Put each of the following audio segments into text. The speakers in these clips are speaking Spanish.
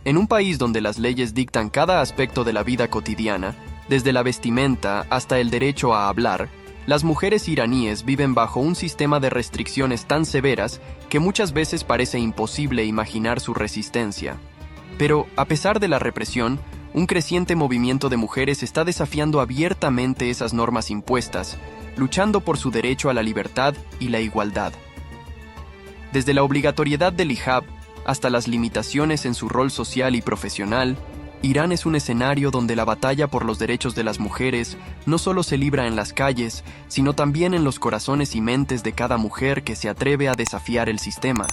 En un país donde las leyes dictan cada aspecto de la vida cotidiana, desde la vestimenta hasta el derecho a hablar, las mujeres iraníes viven bajo un sistema de restricciones tan severas que muchas veces parece imposible imaginar su resistencia. Pero, a pesar de la represión, un creciente movimiento de mujeres está desafiando abiertamente esas normas impuestas, luchando por su derecho a la libertad y la igualdad. Desde la obligatoriedad del hijab hasta las limitaciones en su rol social y profesional, Irán es un escenario donde la batalla por los derechos de las mujeres no solo se libra en las calles, sino también en los corazones y mentes de cada mujer que se atreve a desafiar el sistema.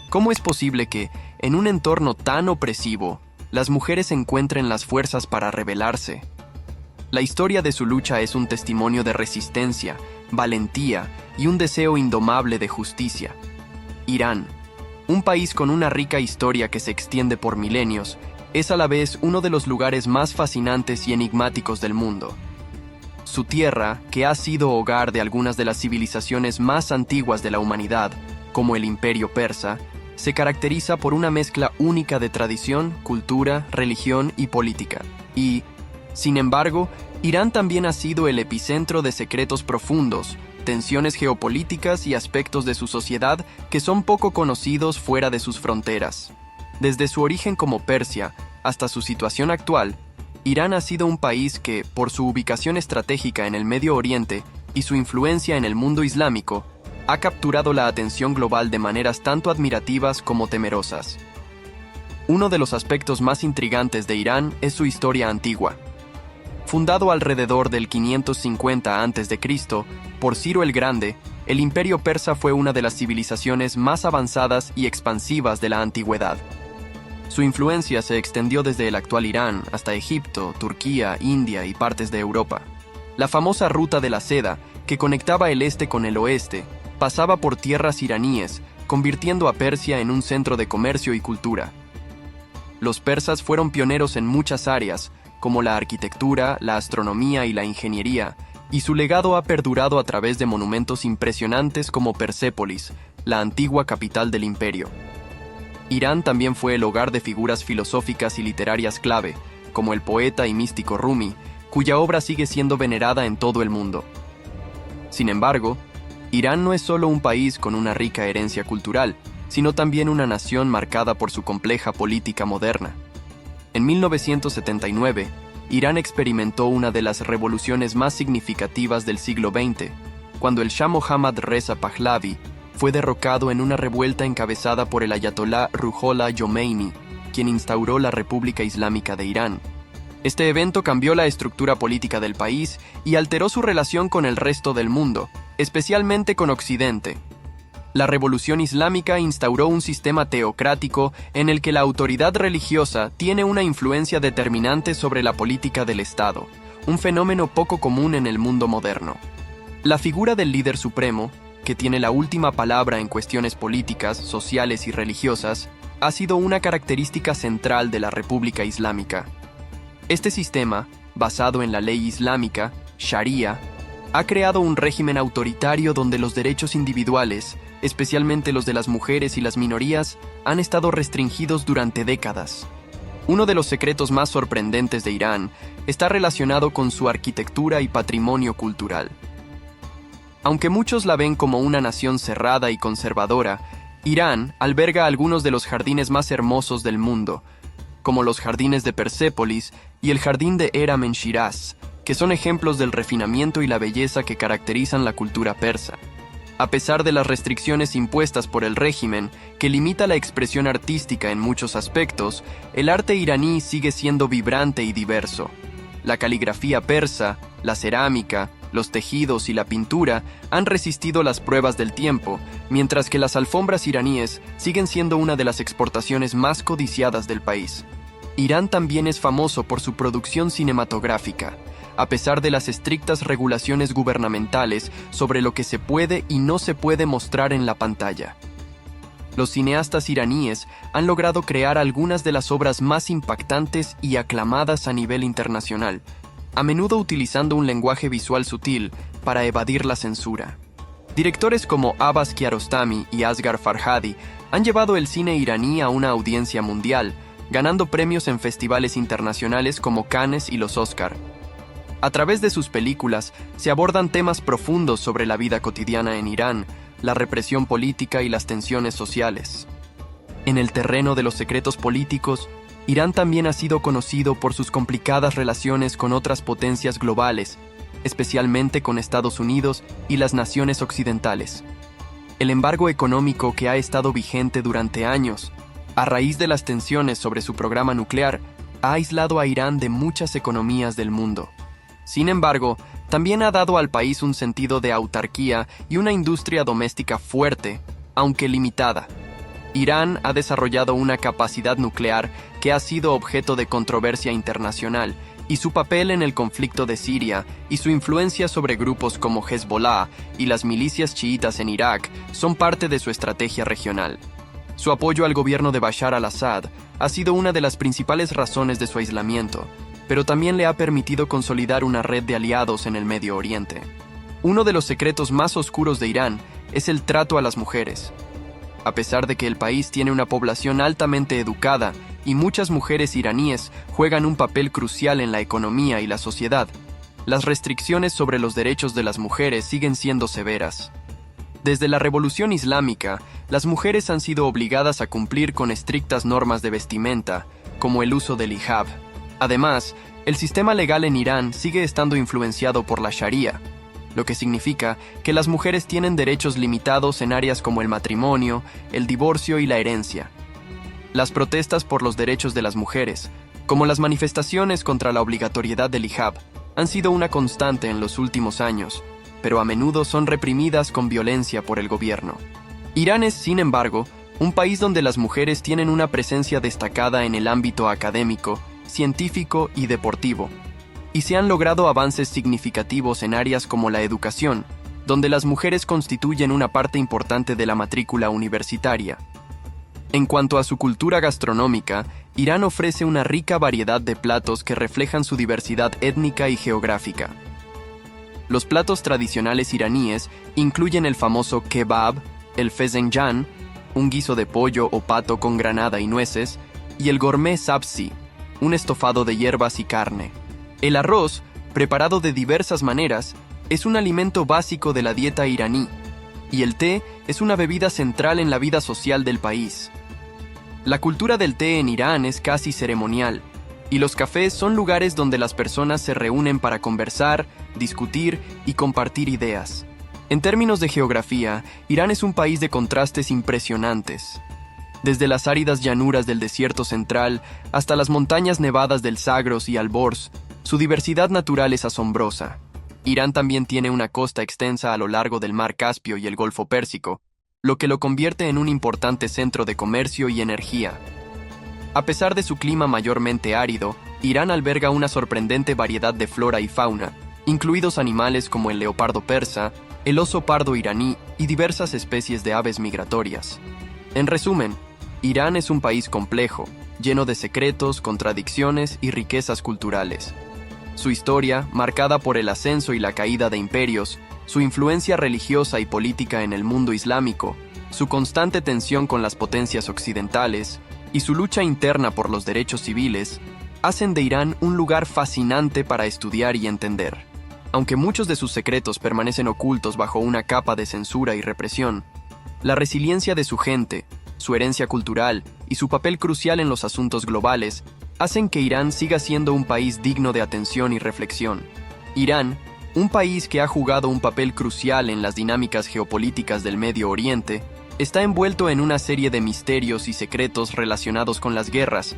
¿Cómo es posible que, en un entorno tan opresivo, las mujeres encuentren las fuerzas para rebelarse? La historia de su lucha es un testimonio de resistencia, valentía y un deseo indomable de justicia. Irán, un país con una rica historia que se extiende por milenios, es a la vez uno de los lugares más fascinantes y enigmáticos del mundo. Su tierra, que ha sido hogar de algunas de las civilizaciones más antiguas de la humanidad, como el Imperio Persa, se caracteriza por una mezcla única de tradición, cultura, religión y política. Y, sin embargo, Irán también ha sido el epicentro de secretos profundos, tensiones geopolíticas y aspectos de su sociedad que son poco conocidos fuera de sus fronteras. Desde su origen como Persia hasta su situación actual, Irán ha sido un país que, por su ubicación estratégica en el Medio Oriente y su influencia en el mundo islámico, ha capturado la atención global de maneras tanto admirativas como temerosas. Uno de los aspectos más intrigantes de Irán es su historia antigua. Fundado alrededor del 550 a.C. por Ciro el Grande, el Imperio Persa fue una de las civilizaciones más avanzadas y expansivas de la antigüedad. Su influencia se extendió desde el actual Irán hasta Egipto, Turquía, India y partes de Europa. La famosa Ruta de la Seda, que conectaba el este con el oeste, pasaba por tierras iraníes, convirtiendo a Persia en un centro de comercio y cultura. Los persas fueron pioneros en muchas áreas, como la arquitectura, la astronomía y la ingeniería, y su legado ha perdurado a través de monumentos impresionantes como Persépolis, la antigua capital del imperio. Irán también fue el hogar de figuras filosóficas y literarias clave, como el poeta y místico Rumi, cuya obra sigue siendo venerada en todo el mundo. Sin embargo, Irán no es solo un país con una rica herencia cultural, sino también una nación marcada por su compleja política moderna. En 1979, Irán experimentó una de las revoluciones más significativas del siglo XX, cuando el Shah Mohammad Reza Pahlavi fue derrocado en una revuelta encabezada por el ayatolá Ruhollah Khomeini, quien instauró la República Islámica de Irán. Este evento cambió la estructura política del país y alteró su relación con el resto del mundo, especialmente con Occidente. La Revolución Islámica instauró un sistema teocrático en el que la autoridad religiosa tiene una influencia determinante sobre la política del Estado, un fenómeno poco común en el mundo moderno. La figura del líder supremo, que tiene la última palabra en cuestiones políticas, sociales y religiosas, ha sido una característica central de la República Islámica. Este sistema, basado en la ley islámica, Sharia, ha creado un régimen autoritario donde los derechos individuales, especialmente los de las mujeres y las minorías, han estado restringidos durante décadas. Uno de los secretos más sorprendentes de Irán está relacionado con su arquitectura y patrimonio cultural. Aunque muchos la ven como una nación cerrada y conservadora, Irán alberga algunos de los jardines más hermosos del mundo, como los jardines de Persépolis y el jardín de Eram en Shiraz, que son ejemplos del refinamiento y la belleza que caracterizan la cultura persa. A pesar de las restricciones impuestas por el régimen, que limita la expresión artística en muchos aspectos, el arte iraní sigue siendo vibrante y diverso. La caligrafía persa, la cerámica, los tejidos y la pintura han resistido las pruebas del tiempo, mientras que las alfombras iraníes siguen siendo una de las exportaciones más codiciadas del país. Irán también es famoso por su producción cinematográfica, a pesar de las estrictas regulaciones gubernamentales sobre lo que se puede y no se puede mostrar en la pantalla. Los cineastas iraníes han logrado crear algunas de las obras más impactantes y aclamadas a nivel internacional, a menudo utilizando un lenguaje visual sutil para evadir la censura. Directores como Abbas Kiarostami y Asghar Farhadi han llevado el cine iraní a una audiencia mundial, ganando premios en festivales internacionales como Cannes y los Oscar. A través de sus películas se abordan temas profundos sobre la vida cotidiana en Irán, la represión política y las tensiones sociales. En el terreno de los secretos políticos, Irán también ha sido conocido por sus complicadas relaciones con otras potencias globales, especialmente con Estados Unidos y las naciones occidentales. El embargo económico que ha estado vigente durante años, a raíz de las tensiones sobre su programa nuclear, ha aislado a Irán de muchas economías del mundo. Sin embargo, también ha dado al país un sentido de autarquía y una industria doméstica fuerte, aunque limitada. Irán ha desarrollado una capacidad nuclear que ha sido objeto de controversia internacional, y su papel en el conflicto de Siria y su influencia sobre grupos como Hezbollah y las milicias chiitas en Irak son parte de su estrategia regional. Su apoyo al gobierno de Bashar al-Assad ha sido una de las principales razones de su aislamiento, pero también le ha permitido consolidar una red de aliados en el Medio Oriente. Uno de los secretos más oscuros de Irán es el trato a las mujeres. A pesar de que el país tiene una población altamente educada y muchas mujeres iraníes juegan un papel crucial en la economía y la sociedad, las restricciones sobre los derechos de las mujeres siguen siendo severas. Desde la Revolución Islámica, las mujeres han sido obligadas a cumplir con estrictas normas de vestimenta, como el uso del hijab. Además, el sistema legal en Irán sigue estando influenciado por la Sharia, lo que significa que las mujeres tienen derechos limitados en áreas como el matrimonio, el divorcio y la herencia. Las protestas por los derechos de las mujeres, como las manifestaciones contra la obligatoriedad del hijab, han sido una constante en los últimos años, pero a menudo son reprimidas con violencia por el gobierno. Irán es, sin embargo, un país donde las mujeres tienen una presencia destacada en el ámbito académico, científico y deportivo, y se han logrado avances significativos en áreas como la educación, donde las mujeres constituyen una parte importante de la matrícula universitaria. En cuanto a su cultura gastronómica, Irán ofrece una rica variedad de platos que reflejan su diversidad étnica y geográfica. Los platos tradicionales iraníes incluyen el famoso kebab, el fezenjan, un guiso de pollo o pato con granada y nueces, y el gourmet sabzi, un estofado de hierbas y carne. El arroz, preparado de diversas maneras, es un alimento básico de la dieta iraní, y el té es una bebida central en la vida social del país. La cultura del té en Irán es casi ceremonial, y los cafés son lugares donde las personas se reúnen para conversar, discutir y compartir ideas. En términos de geografía, Irán es un país de contrastes impresionantes. Desde las áridas llanuras del desierto central hasta las montañas nevadas del Zagros y Alborz, su diversidad natural es asombrosa. Irán también tiene una costa extensa a lo largo del Mar Caspio y el Golfo Pérsico, lo que lo convierte en un importante centro de comercio y energía. A pesar de su clima mayormente árido, Irán alberga una sorprendente variedad de flora y fauna, incluidos animales como el leopardo persa, el oso pardo iraní y diversas especies de aves migratorias. En resumen, Irán es un país complejo, lleno de secretos, contradicciones y riquezas culturales. Su historia, marcada por el ascenso y la caída de imperios, su influencia religiosa y política en el mundo islámico, su constante tensión con las potencias occidentales y su lucha interna por los derechos civiles, hacen de Irán un lugar fascinante para estudiar y entender. Aunque muchos de sus secretos permanecen ocultos bajo una capa de censura y represión, la resiliencia de su gente, su herencia cultural y su papel crucial en los asuntos globales hacen que Irán siga siendo un país digno de atención y reflexión. Irán, un país que ha jugado un papel crucial en las dinámicas geopolíticas del Medio Oriente, está envuelto en una serie de misterios y secretos relacionados con las guerras,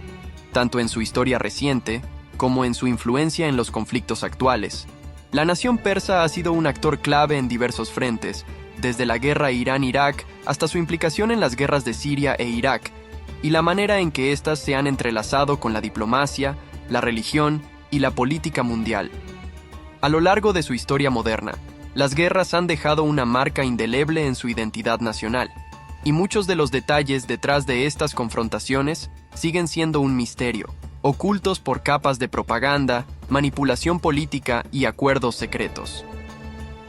tanto en su historia reciente como en su influencia en los conflictos actuales. La nación persa ha sido un actor clave en diversos frentes, desde la guerra Irán-Irak hasta su implicación en las guerras de Siria e Irak, y la manera en que éstas se han entrelazado con la diplomacia, la religión y la política mundial. A lo largo de su historia moderna, las guerras han dejado una marca indeleble en su identidad nacional, y muchos de los detalles detrás de estas confrontaciones siguen siendo un misterio, ocultos por capas de propaganda, manipulación política y acuerdos secretos.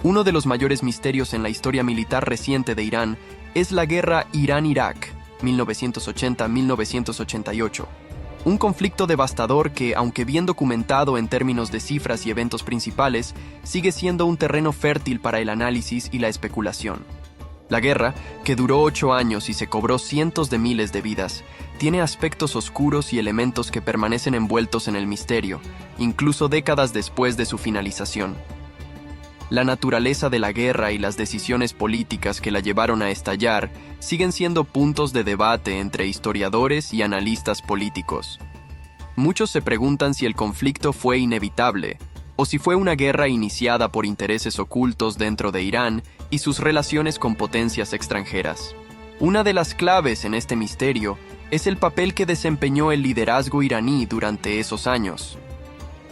Uno de los mayores misterios en la historia militar reciente de Irán es la guerra Irán-Irak, 1980-1988. Un conflicto devastador que, aunque bien documentado en términos de cifras y eventos principales, sigue siendo un terreno fértil para el análisis y la especulación. La guerra, que duró 8 años y se cobró cientos de miles de vidas, tiene aspectos oscuros y elementos que permanecen envueltos en el misterio, incluso décadas después de su finalización. La naturaleza de la guerra y las decisiones políticas que la llevaron a estallar siguen siendo puntos de debate entre historiadores y analistas políticos. Muchos se preguntan si el conflicto fue inevitable, o si fue una guerra iniciada por intereses ocultos dentro de Irán y sus relaciones con potencias extranjeras. Una de las claves en este misterio es el papel que desempeñó el liderazgo iraní durante esos años.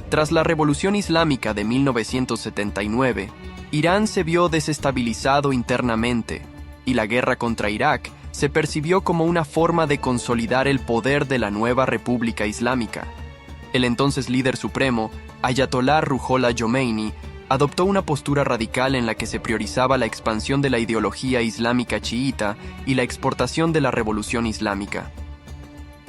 Tras la Revolución Islámica de 1979, Irán se vio desestabilizado internamente, y la guerra contra Irak se percibió como una forma de consolidar el poder de la nueva República Islámica. El entonces líder supremo, Ayatollah Ruhollah Khomeini, adoptó una postura radical en la que se priorizaba la expansión de la ideología islámica chiita y la exportación de la Revolución Islámica.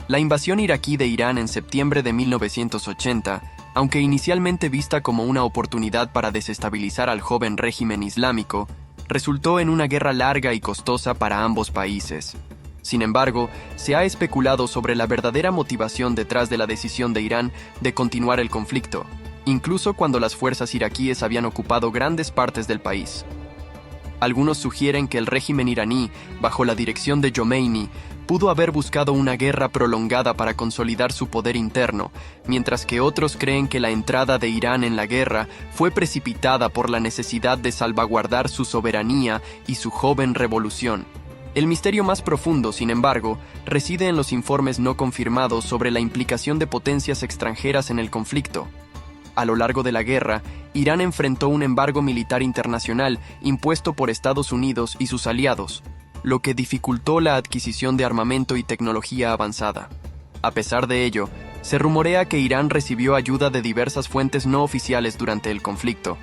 La invasión iraquí de Irán en septiembre de 1980, aunque inicialmente vista como una oportunidad para desestabilizar al joven régimen islámico, resultó en una guerra larga y costosa para ambos países. Sin embargo, se ha especulado sobre la verdadera motivación detrás de la decisión de Irán de continuar el conflicto, incluso cuando las fuerzas iraquíes habían ocupado grandes partes del país. Algunos sugieren que el régimen iraní, bajo la dirección de Khomeini, pudo haber buscado una guerra prolongada para consolidar su poder interno, mientras que otros creen que la entrada de Irán en la guerra fue precipitada por la necesidad de salvaguardar su soberanía y su joven revolución. El misterio más profundo, sin embargo, reside en los informes no confirmados sobre la implicación de potencias extranjeras en el conflicto. A lo largo de la guerra, Irán enfrentó un embargo militar internacional impuesto por Estados Unidos y sus aliados, lo que dificultó la adquisición de armamento y tecnología avanzada. A pesar de ello, se rumorea que Irán recibió ayuda de diversas fuentes no oficiales durante el conflicto,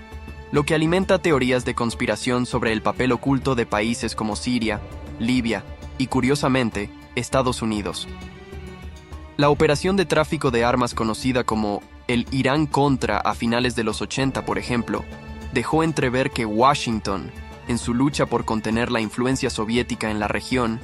lo que alimenta teorías de conspiración sobre el papel oculto de países como Siria, Libia y, curiosamente, Estados Unidos. La operación de tráfico de armas conocida como el Irán-Contra a finales de los 80, por ejemplo, dejó entrever que Washington, en su lucha por contener la influencia soviética en la región,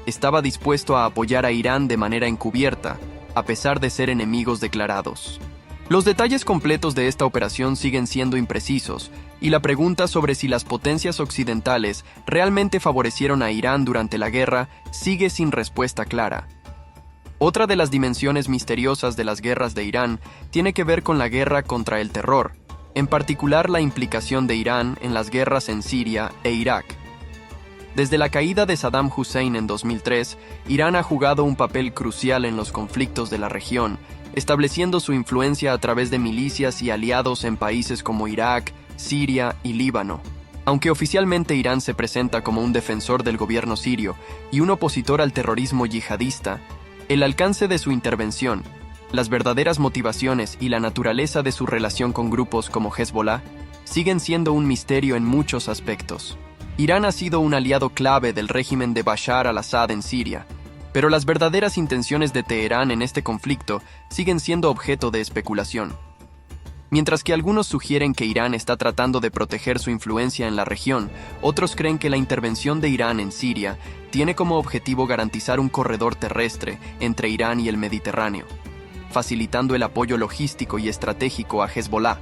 estaba dispuesto a apoyar a Irán de manera encubierta, a pesar de ser enemigos declarados. Los detalles completos de esta operación siguen siendo imprecisos, y la pregunta sobre si las potencias occidentales realmente favorecieron a Irán durante la guerra sigue sin respuesta clara. Otra de las dimensiones misteriosas de las guerras de Irán tiene que ver con la guerra contra el terror, en particular la implicación de Irán en las guerras en Siria e Irak. Desde la caída de Saddam Hussein en 2003, Irán ha jugado un papel crucial en los conflictos de la región, estableciendo su influencia a través de milicias y aliados en países como Irak, Siria y Líbano. Aunque oficialmente Irán se presenta como un defensor del gobierno sirio y un opositor al terrorismo yihadista, el alcance de su intervención, las verdaderas motivaciones y la naturaleza de su relación con grupos como Hezbollah siguen siendo un misterio en muchos aspectos. Irán ha sido un aliado clave del régimen de Bashar al-Assad en Siria, pero las verdaderas intenciones de Teherán en este conflicto siguen siendo objeto de especulación. Mientras que algunos sugieren que Irán está tratando de proteger su influencia en la región, otros creen que la intervención de Irán en Siria tiene como objetivo garantizar un corredor terrestre entre Irán y el Mediterráneo, facilitando el apoyo logístico y estratégico a Hezbollah,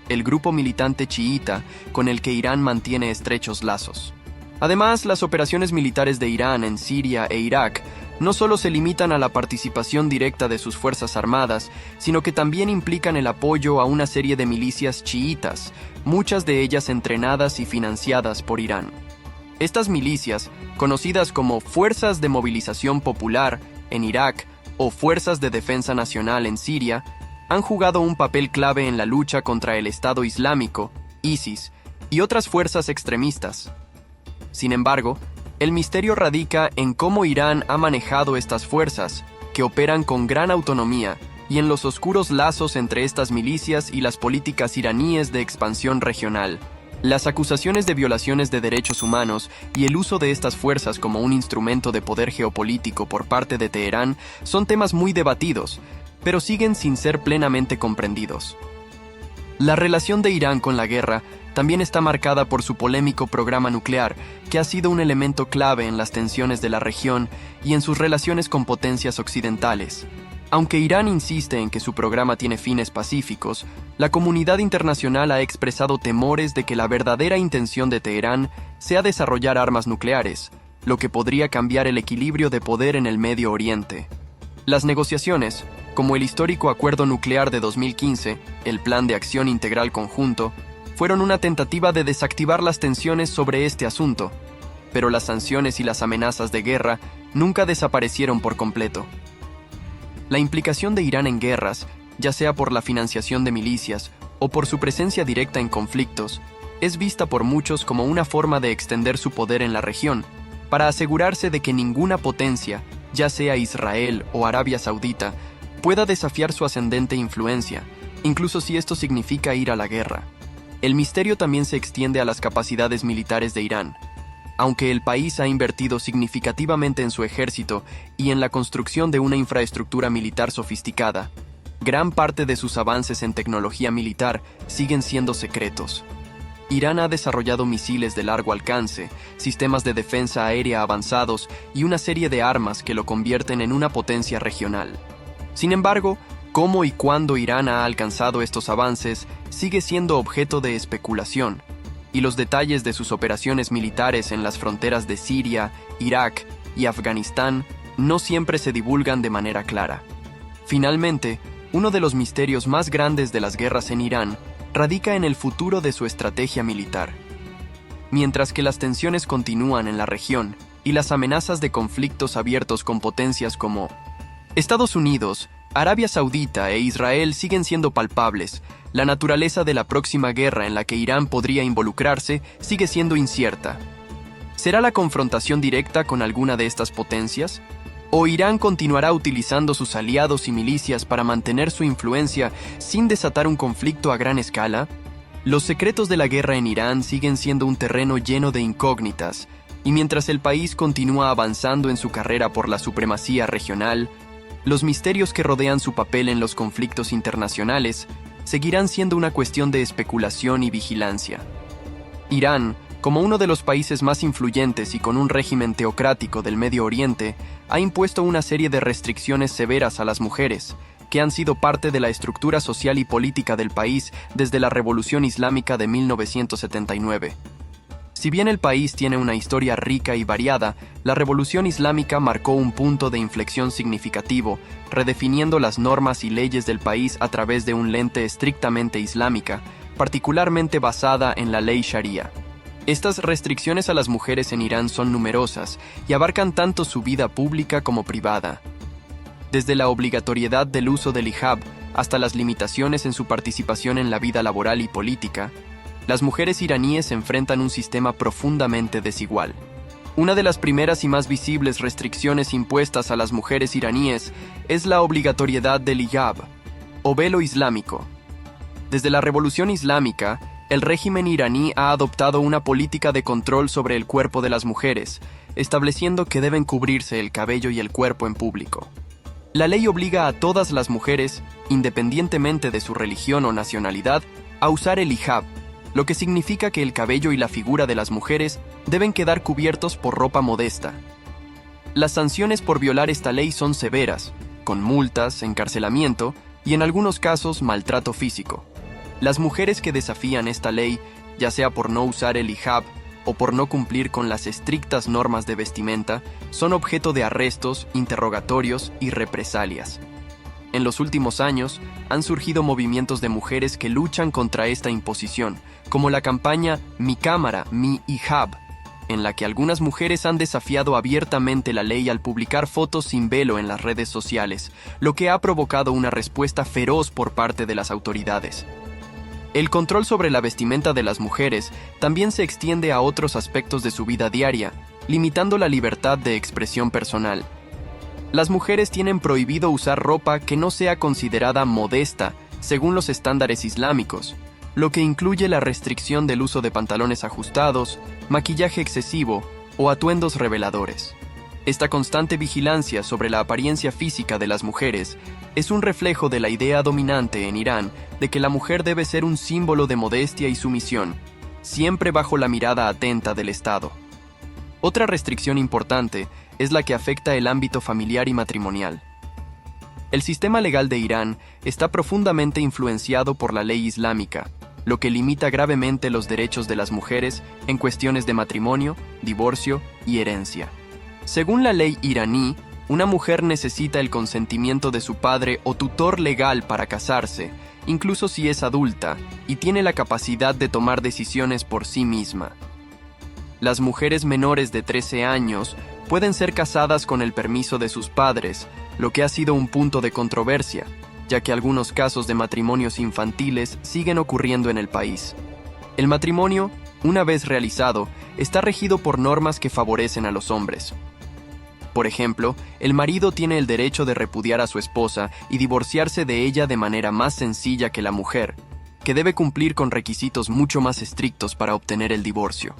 el grupo militante chiita con el que Irán mantiene estrechos lazos. Además, las operaciones militares de Irán en Siria e Irak no solo se limitan a la participación directa de sus fuerzas armadas, sino que también implican el apoyo a una serie de milicias chiitas, muchas de ellas entrenadas y financiadas por Irán. Estas milicias, conocidas como Fuerzas de Movilización Popular en Irak o Fuerzas de Defensa Nacional en Siria, han jugado un papel clave en la lucha contra el Estado Islámico, ISIS, y otras fuerzas extremistas. Sin embargo, el misterio radica en cómo Irán ha manejado estas fuerzas, que operan con gran autonomía, y en los oscuros lazos entre estas milicias y las políticas iraníes de expansión regional. Las acusaciones de violaciones de derechos humanos y el uso de estas fuerzas como un instrumento de poder geopolítico por parte de Teherán son temas muy debatidos, pero siguen sin ser plenamente comprendidos. La relación de Irán con la guerra también está marcada por su polémico programa nuclear, que ha sido un elemento clave en las tensiones de la región y en sus relaciones con potencias occidentales. Aunque Irán insiste en que su programa tiene fines pacíficos, la comunidad internacional ha expresado temores de que la verdadera intención de Teherán sea desarrollar armas nucleares, lo que podría cambiar el equilibrio de poder en el Medio Oriente. Las negociaciones, como el histórico Acuerdo Nuclear de 2015, el Plan de Acción Integral Conjunto, fueron una tentativa de desactivar las tensiones sobre este asunto, pero las sanciones y las amenazas de guerra nunca desaparecieron por completo. La implicación de Irán en guerras, ya sea por la financiación de milicias o por su presencia directa en conflictos, es vista por muchos como una forma de extender su poder en la región, para asegurarse de que ninguna potencia, ya sea Israel o Arabia Saudita, pueda desafiar su ascendente influencia, incluso si esto significa ir a la guerra. El misterio también se extiende a las capacidades militares de Irán. Aunque el país ha invertido significativamente en su ejército y en la construcción de una infraestructura militar sofisticada, gran parte de sus avances en tecnología militar siguen siendo secretos. Irán ha desarrollado misiles de largo alcance, sistemas de defensa aérea avanzados y una serie de armas que lo convierten en una potencia regional. Sin embargo, cómo y cuándo Irán ha alcanzado estos avances sigue siendo objeto de especulación, y los detalles de sus operaciones militares en las fronteras de Siria, Irak y Afganistán no siempre se divulgan de manera clara. Finalmente, uno de los misterios más grandes de las guerras en Irán radica en el futuro de su estrategia militar. Mientras que las tensiones continúan en la región y las amenazas de conflictos abiertos con potencias como Estados Unidos, Arabia Saudita e Israel siguen siendo palpables, la naturaleza de la próxima guerra en la que Irán podría involucrarse sigue siendo incierta. ¿Será la confrontación directa con alguna de estas potencias? ¿O Irán continuará utilizando sus aliados y milicias para mantener su influencia sin desatar un conflicto a gran escala? Los secretos de la guerra en Irán siguen siendo un terreno lleno de incógnitas, y mientras el país continúa avanzando en su carrera por la supremacía regional, los misterios que rodean su papel en los conflictos internacionales seguirán siendo una cuestión de especulación y vigilancia. Irán, como uno de los países más influyentes y con un régimen teocrático del Medio Oriente, ha impuesto una serie de restricciones severas a las mujeres, que han sido parte de la estructura social y política del país desde la Revolución Islámica de 1979. Si bien el país tiene una historia rica y variada, la Revolución Islámica marcó un punto de inflexión significativo, redefiniendo las normas y leyes del país a través de un lente estrictamente islámica, particularmente basada en la ley Sharia. Estas restricciones a las mujeres en Irán son numerosas y abarcan tanto su vida pública como privada. Desde la obligatoriedad del uso del hijab hasta las limitaciones en su participación en la vida laboral y política, las mujeres iraníes enfrentan un sistema profundamente desigual. Una de las primeras y más visibles restricciones impuestas a las mujeres iraníes es la obligatoriedad del hijab, o velo islámico. Desde la Revolución Islámica, el régimen iraní ha adoptado una política de control sobre el cuerpo de las mujeres, estableciendo que deben cubrirse el cabello y el cuerpo en público. La ley obliga a todas las mujeres, independientemente de su religión o nacionalidad, a usar el hijab, lo que significa que el cabello y la figura de las mujeres deben quedar cubiertos por ropa modesta. Las sanciones por violar esta ley son severas, con multas, encarcelamiento y en algunos casos maltrato físico. Las mujeres que desafían esta ley, ya sea por no usar el hijab o por no cumplir con las estrictas normas de vestimenta, son objeto de arrestos, interrogatorios y represalias. En los últimos años, han surgido movimientos de mujeres que luchan contra esta imposición, como la campaña Mi Cámara, Mi Hijab, en la que algunas mujeres han desafiado abiertamente la ley al publicar fotos sin velo en las redes sociales, lo que ha provocado una respuesta feroz por parte de las autoridades. El control sobre la vestimenta de las mujeres también se extiende a otros aspectos de su vida diaria, limitando la libertad de expresión personal. Las mujeres tienen prohibido usar ropa que no sea considerada modesta según los estándares islámicos, lo que incluye la restricción del uso de pantalones ajustados, maquillaje excesivo o atuendos reveladores. Esta constante vigilancia sobre la apariencia física de las mujeres es un reflejo de la idea dominante en Irán de que la mujer debe ser un símbolo de modestia y sumisión, siempre bajo la mirada atenta del Estado. Otra restricción importante es la que afecta el ámbito familiar y matrimonial. El sistema legal de Irán está profundamente influenciado por la ley islámica, lo que limita gravemente los derechos de las mujeres en cuestiones de matrimonio, divorcio y herencia. Según la ley iraní, una mujer necesita el consentimiento de su padre o tutor legal para casarse, incluso si es adulta, y tiene la capacidad de tomar decisiones por sí misma. Las mujeres menores de 13 años pueden ser casadas con el permiso de sus padres, lo que ha sido un punto de controversia, ya que algunos casos de matrimonios infantiles siguen ocurriendo en el país. El matrimonio, una vez realizado, está regido por normas que favorecen a los hombres. Por ejemplo, el marido tiene el derecho de repudiar a su esposa y divorciarse de ella de manera más sencilla que la mujer, que debe cumplir con requisitos mucho más estrictos para obtener el divorcio.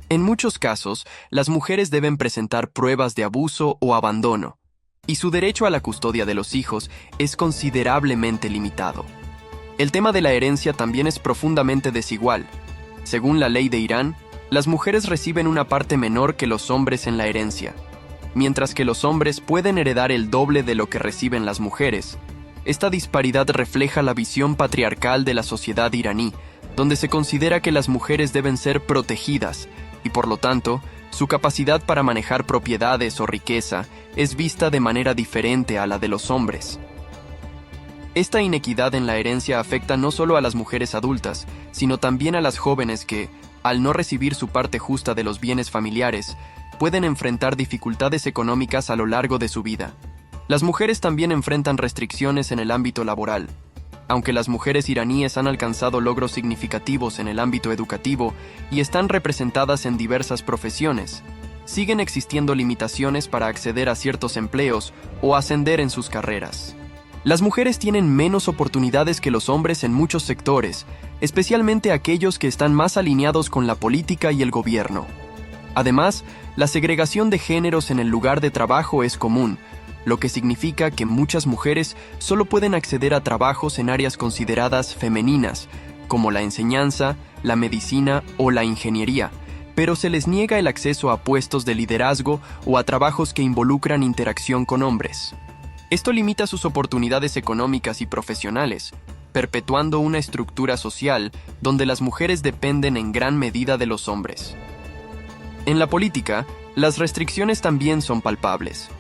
En muchos casos, las mujeres deben presentar pruebas de abuso o abandono, y su derecho a la custodia de los hijos es considerablemente limitado. El tema de la herencia también es profundamente desigual. Según la ley de Irán, las mujeres reciben una parte menor que los hombres en la herencia, mientras que los hombres pueden heredar el doble de lo que reciben las mujeres. Esta disparidad refleja la visión patriarcal de la sociedad iraní, donde se considera que las mujeres deben ser protegidas, y por lo tanto, su capacidad para manejar propiedades o riqueza es vista de manera diferente a la de los hombres. Esta inequidad en la herencia afecta no solo a las mujeres adultas, sino también a las jóvenes que, al no recibir su parte justa de los bienes familiares, pueden enfrentar dificultades económicas a lo largo de su vida. Las mujeres también enfrentan restricciones en el ámbito laboral. Aunque las mujeres iraníes han alcanzado logros significativos en el ámbito educativo y están representadas en diversas profesiones, siguen existiendo limitaciones para acceder a ciertos empleos o ascender en sus carreras. Las mujeres tienen menos oportunidades que los hombres en muchos sectores, especialmente aquellos que están más alineados con la política y el gobierno. Además, la segregación de géneros en el lugar de trabajo es común, lo que significa que muchas mujeres solo pueden acceder a trabajos en áreas consideradas femeninas, como la enseñanza, la medicina o la ingeniería, pero se les niega el acceso a puestos de liderazgo o a trabajos que involucran interacción con hombres. Esto limita sus oportunidades económicas y profesionales, perpetuando una estructura social donde las mujeres dependen en gran medida de los hombres. En la política, las restricciones también son palpables.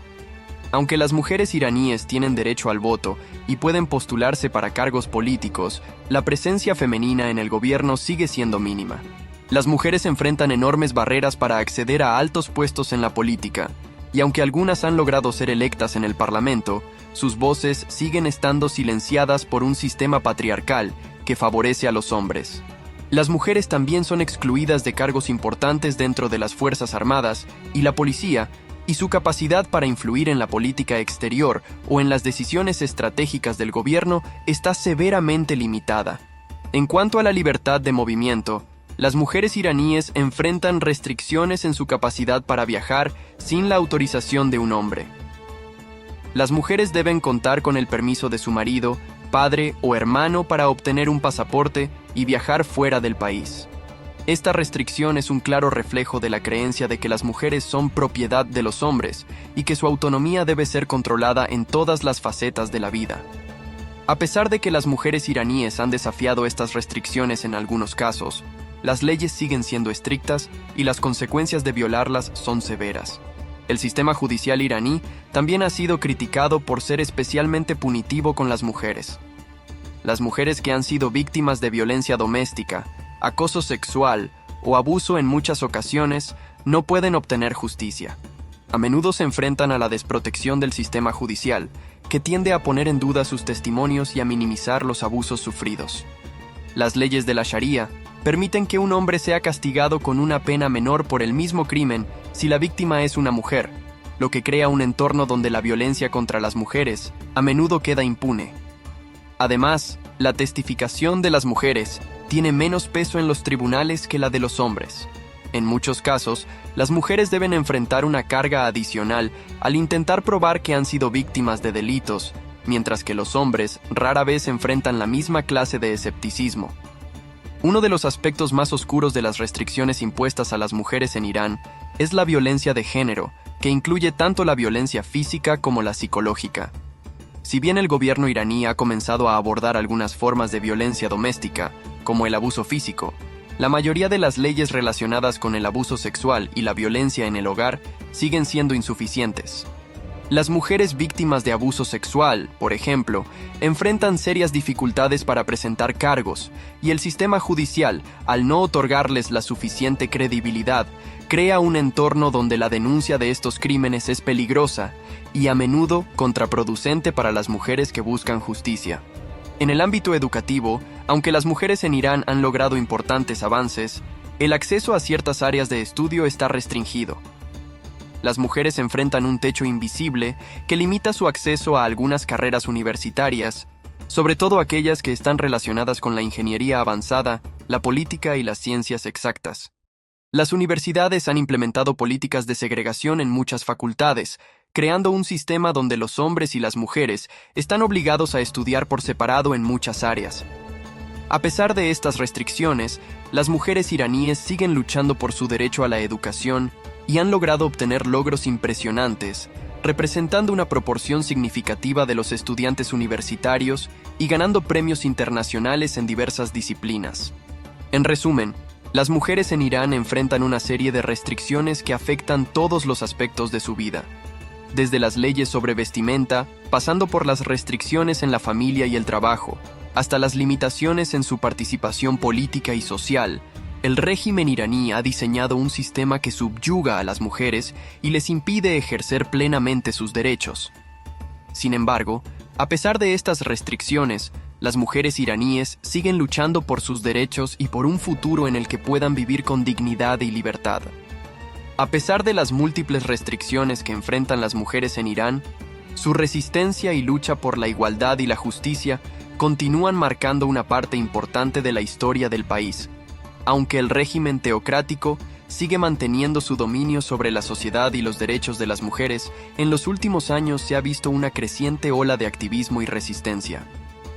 Aunque las mujeres iraníes tienen derecho al voto y pueden postularse para cargos políticos, la presencia femenina en el gobierno sigue siendo mínima. Las mujeres enfrentan enormes barreras para acceder a altos puestos en la política, y aunque algunas han logrado ser electas en el Parlamento, sus voces siguen estando silenciadas por un sistema patriarcal que favorece a los hombres. Las mujeres también son excluidas de cargos importantes dentro de las Fuerzas Armadas y la policía, y su capacidad para influir en la política exterior o en las decisiones estratégicas del gobierno está severamente limitada. En cuanto a la libertad de movimiento, las mujeres iraníes enfrentan restricciones en su capacidad para viajar sin la autorización de un hombre. Las mujeres deben contar con el permiso de su marido, padre o hermano para obtener un pasaporte y viajar fuera del país. Esta restricción es un claro reflejo de la creencia de que las mujeres son propiedad de los hombres y que su autonomía debe ser controlada en todas las facetas de la vida. A pesar de que las mujeres iraníes han desafiado estas restricciones en algunos casos, las leyes siguen siendo estrictas y las consecuencias de violarlas son severas. El sistema judicial iraní también ha sido criticado por ser especialmente punitivo con las mujeres. Las mujeres que han sido víctimas de violencia doméstica, acoso sexual o abuso en muchas ocasiones no pueden obtener justicia. A menudo se enfrentan a la desprotección del sistema judicial, que tiende a poner en duda sus testimonios y a minimizar los abusos sufridos. Las leyes de la Sharia permiten que un hombre sea castigado con una pena menor por el mismo crimen si la víctima es una mujer, lo que crea un entorno donde la violencia contra las mujeres a menudo queda impune. Además, La testificación de las mujeres tiene menos peso en los tribunales que la de los hombres. En muchos casos, las mujeres deben enfrentar una carga adicional al intentar probar que han sido víctimas de delitos, mientras que los hombres rara vez enfrentan la misma clase de escepticismo. Uno de los aspectos más oscuros de las restricciones impuestas a las mujeres en Irán es la violencia de género, que incluye tanto la violencia física como la psicológica. Si bien el gobierno iraní ha comenzado a abordar algunas formas de violencia doméstica, como el abuso físico, la mayoría de las leyes relacionadas con el abuso sexual y la violencia en el hogar siguen siendo insuficientes. Las mujeres víctimas de abuso sexual, por ejemplo, enfrentan serias dificultades para presentar cargos, y el sistema judicial, al no otorgarles la suficiente credibilidad, crea un entorno donde la denuncia de estos crímenes es peligrosa y a menudo contraproducente para las mujeres que buscan justicia. En el ámbito educativo, aunque las mujeres en Irán han logrado importantes avances, el acceso a ciertas áreas de estudio está restringido. Las mujeres enfrentan un techo invisible que limita su acceso a algunas carreras universitarias, sobre todo aquellas que están relacionadas con la ingeniería avanzada, la política y las ciencias exactas. Las universidades han implementado políticas de segregación en muchas facultades, creando un sistema donde los hombres y las mujeres están obligados a estudiar por separado en muchas áreas. A pesar de estas restricciones, las mujeres iraníes siguen luchando por su derecho a la educación y han logrado obtener logros impresionantes, representando una proporción significativa de los estudiantes universitarios y ganando premios internacionales en diversas disciplinas. En resumen, las mujeres en Irán enfrentan una serie de restricciones que afectan todos los aspectos de su vida. Desde las leyes sobre vestimenta, pasando por las restricciones en la familia y el trabajo, hasta las limitaciones en su participación política y social, el régimen iraní ha diseñado un sistema que subyuga a las mujeres y les impide ejercer plenamente sus derechos. Sin embargo, a pesar de estas restricciones, las mujeres iraníes siguen luchando por sus derechos y por un futuro en el que puedan vivir con dignidad y libertad. A pesar de las múltiples restricciones que enfrentan las mujeres en Irán, su resistencia y lucha por la igualdad y la justicia continúan marcando una parte importante de la historia del país, aunque el régimen teocrático sigue manteniendo su dominio sobre la sociedad y los derechos de las mujeres. En los últimos años se ha visto una creciente ola de activismo y resistencia.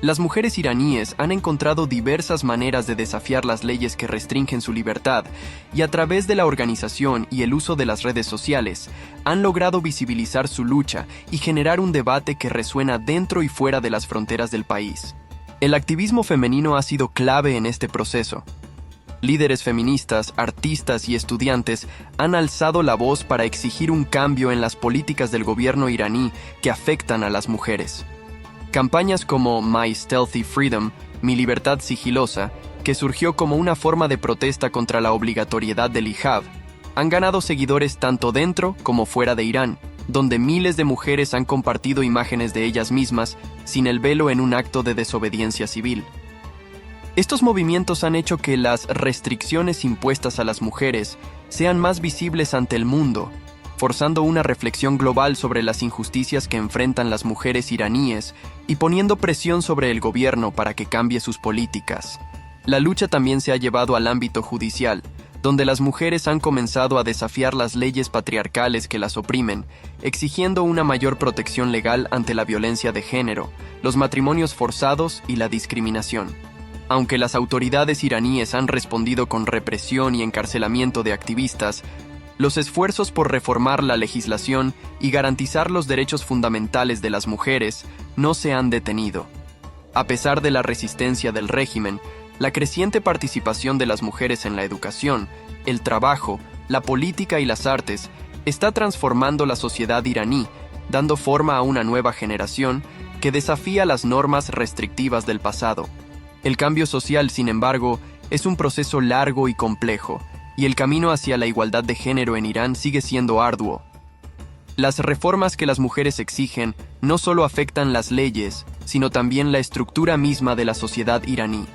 Las mujeres iraníes han encontrado diversas maneras de desafiar las leyes que restringen su libertad y a través de la organización y el uso de las redes sociales han logrado visibilizar su lucha y generar un debate que resuena dentro y fuera de las fronteras del país. El activismo femenino ha sido clave en este proceso. Líderes feministas, artistas y estudiantes han alzado la voz para exigir un cambio en las políticas del gobierno iraní que afectan a las mujeres. Campañas como My Stealthy Freedom, Mi Libertad Sigilosa, que surgió como una forma de protesta contra la obligatoriedad del hijab, han ganado seguidores tanto dentro como fuera de Irán, donde miles de mujeres han compartido imágenes de ellas mismas sin el velo en un acto de desobediencia civil. Estos movimientos han hecho que las restricciones impuestas a las mujeres sean más visibles ante el mundo, forzando una reflexión global sobre las injusticias que enfrentan las mujeres iraníes y poniendo presión sobre el gobierno para que cambie sus políticas. La lucha también se ha llevado al ámbito judicial, donde las mujeres han comenzado a desafiar las leyes patriarcales que las oprimen, exigiendo una mayor protección legal ante la violencia de género, los matrimonios forzados y la discriminación. Aunque las autoridades iraníes han respondido con represión y encarcelamiento de activistas, los esfuerzos por reformar la legislación y garantizar los derechos fundamentales de las mujeres no se han detenido. A pesar de la resistencia del régimen, la creciente participación de las mujeres en la educación, el trabajo, la política y las artes está transformando la sociedad iraní, dando forma a una nueva generación que desafía las normas restrictivas del pasado. El cambio social, sin embargo, es un proceso largo y complejo, y el camino hacia la igualdad de género en Irán sigue siendo arduo. Las reformas que las mujeres exigen no solo afectan las leyes, sino también la estructura misma de la sociedad iraní.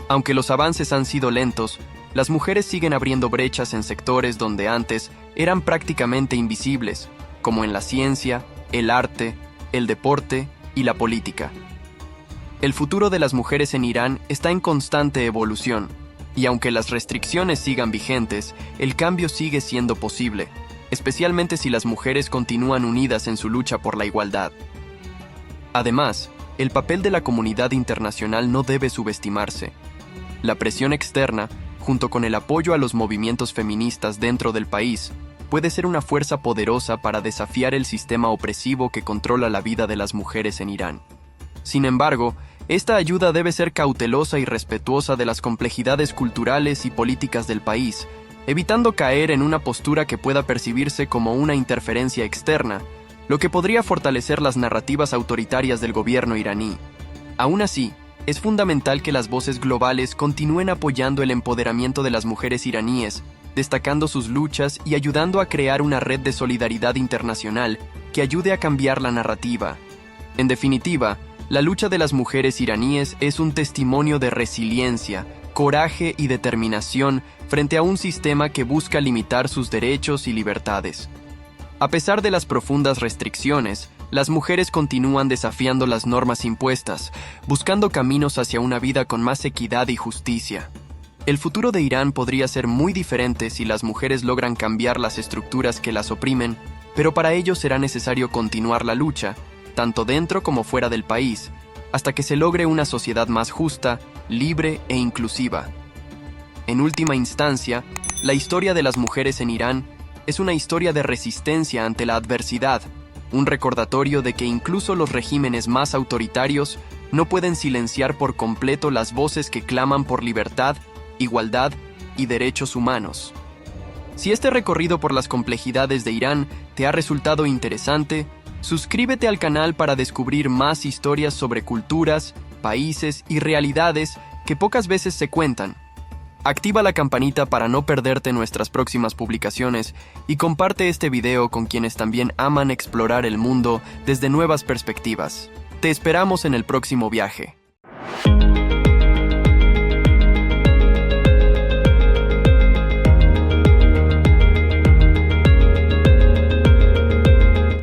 Aunque los avances han sido lentos, las mujeres siguen abriendo brechas en sectores donde antes eran prácticamente invisibles, como en la ciencia, el arte, el deporte y la política. El futuro de las mujeres en Irán está en constante evolución, y aunque las restricciones sigan vigentes, el cambio sigue siendo posible, especialmente si las mujeres continúan unidas en su lucha por la igualdad. Además, el papel de la comunidad internacional no debe subestimarse. La presión externa, junto con el apoyo a los movimientos feministas dentro del país, puede ser una fuerza poderosa para desafiar el sistema opresivo que controla la vida de las mujeres en Irán. Sin embargo, esta ayuda debe ser cautelosa y respetuosa de las complejidades culturales y políticas del país, evitando caer en una postura que pueda percibirse como una interferencia externa, lo que podría fortalecer las narrativas autoritarias del gobierno iraní. Aún así, es fundamental que las voces globales continúen apoyando el empoderamiento de las mujeres iraníes, destacando sus luchas y ayudando a crear una red de solidaridad internacional que ayude a cambiar la narrativa. En definitiva, la lucha de las mujeres iraníes es un testimonio de resiliencia, coraje y determinación frente a un sistema que busca limitar sus derechos y libertades. A pesar de las profundas restricciones, las mujeres continúan desafiando las normas impuestas, buscando caminos hacia una vida con más equidad y justicia. El futuro de Irán podría ser muy diferente si las mujeres logran cambiar las estructuras que las oprimen, pero para ello será necesario continuar la lucha, tanto dentro como fuera del país, hasta que se logre una sociedad más justa, libre e inclusiva. En última instancia, la historia de las mujeres en Irán es una historia de resistencia ante la adversidad, un recordatorio de que incluso los regímenes más autoritarios no pueden silenciar por completo las voces que claman por libertad, igualdad y derechos humanos. Si este recorrido por las complejidades de Irán te ha resultado interesante, suscríbete al canal para descubrir más historias sobre culturas, países y realidades que pocas veces se cuentan. Activa la campanita para no perderte nuestras próximas publicaciones y comparte este video con quienes también aman explorar el mundo desde nuevas perspectivas. Te esperamos en el próximo viaje.